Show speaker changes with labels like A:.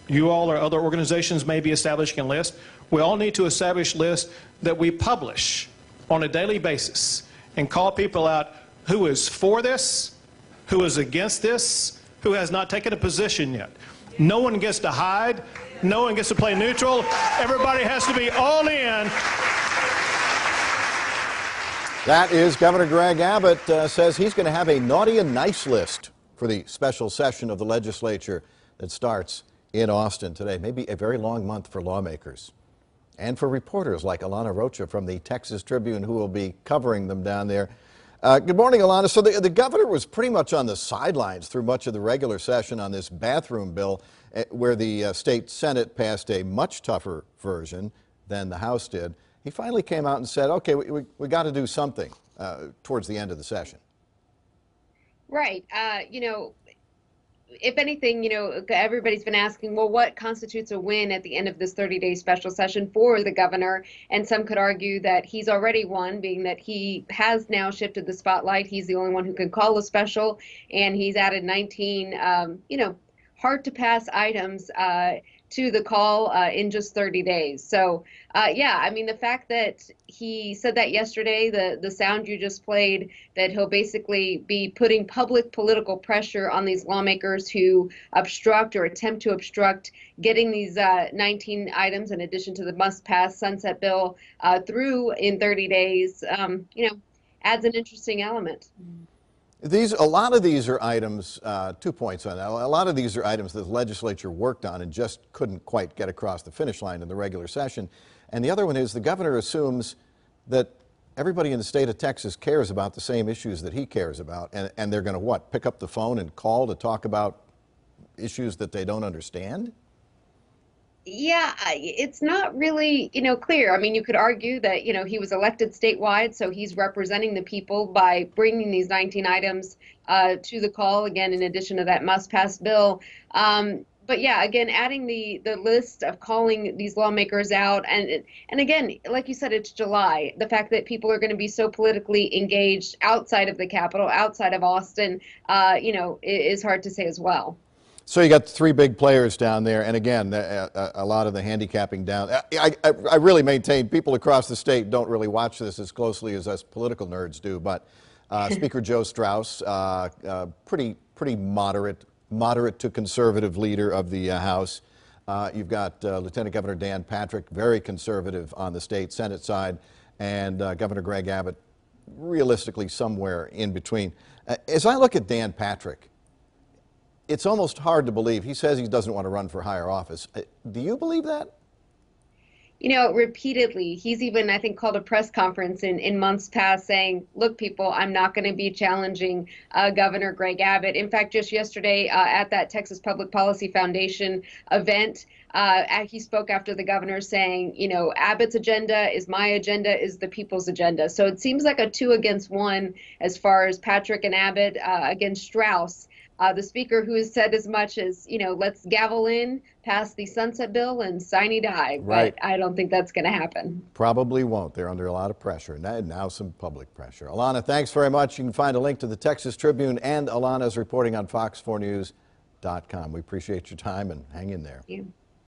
A: You all or other organizations may be establishing a list. We all need to establish lists that we publish on a daily basis and call people out who is for this, who is against this, who has not taken a position yet. No one gets to hide. No one gets to play neutral. Everybody has to be all in.
B: That is Governor Greg Abbott says he's going to have a naughty and nice list for the special session of the legislature that starts in Austin today. Maybe a very long month for lawmakers and for reporters like Alana Rocha from the Texas Tribune, who will be covering them down there. Good morning, Alana. So the governor was pretty much on the sidelines through much of the regular session on this bathroom bill, where the state Senate passed a much tougher version than the House did. He finally came out and said, okay, we got to do something towards the end of the session.
C: Right. You know, if anything, you know, everybody's been asking, well, what constitutes a win at the end of this 30-day special session for the governor? And some could argue that he's already won, being that he has now shifted the spotlight. He's the only one who can call a special, and he's added 19, you know, hard to pass items to the call in just 30 days. So, yeah, I mean, the fact that he said that yesterday, the sound you just played, that he'll basically be putting public political pressure on these lawmakers who obstruct or attempt to obstruct getting these 19 items, in addition to the must-pass sunset bill, through in 30 days, you know, adds an interesting element.
B: A lot of these are items, 2 points on that. A lot of these are items that the legislature worked on and just couldn't quite get across the finish line in the regular session. And the other one is the governor assumes that everybody in the state of Texas cares about the same issues that he cares about. And they're going to what? Pick up the phone and call to talk about issues that they don't understand?
C: Yeah, it's not really, you know, clear. I mean, you could argue that, you know, he was elected statewide, so he's representing the people by bringing these 19 items to the call, again, in addition to that must-pass bill. But yeah, again, adding the list of calling these lawmakers out, and again, like you said, it's July. The fact that people are going to be so politically engaged outside of the Capitol, outside of Austin, you know, is hard to say as well.
B: So you got three big players down there, and again, a lot of the handicapping down. I really maintain people across the state don't really watch this as closely as us political nerds do, but Speaker Joe Straus, pretty moderate to conservative leader of the House. You've got Lieutenant Governor Dan Patrick, very conservative on the state Senate side, and Governor Greg Abbott, realistically somewhere in between. As I look at Dan Patrick, it's almost hard to believe. He says he doesn't want to run for higher office. Do you believe that?
C: You know, repeatedly, he's even, I think, called a press conference in months past saying, look, people, I'm not going to be challenging Governor Greg Abbott. In fact, just yesterday at that Texas Public Policy Foundation event, he spoke after the governor saying, you know, Abbott's agenda is my agenda, is the people's agenda. So it seems like a 2 against 1 as far as Patrick and Abbott against Straus. The speaker who has said as much as, you know, let's gavel in, pass the sunset bill, and sine die.
B: Right.
C: But I don't think that's going to happen.
B: Probably won't. They're under a lot of pressure. Now some public pressure. Alana, thanks very much. You can find a link to the Texas Tribune and Alana's reporting on fox4news.com. We appreciate your time and hang in there.
C: Thank you.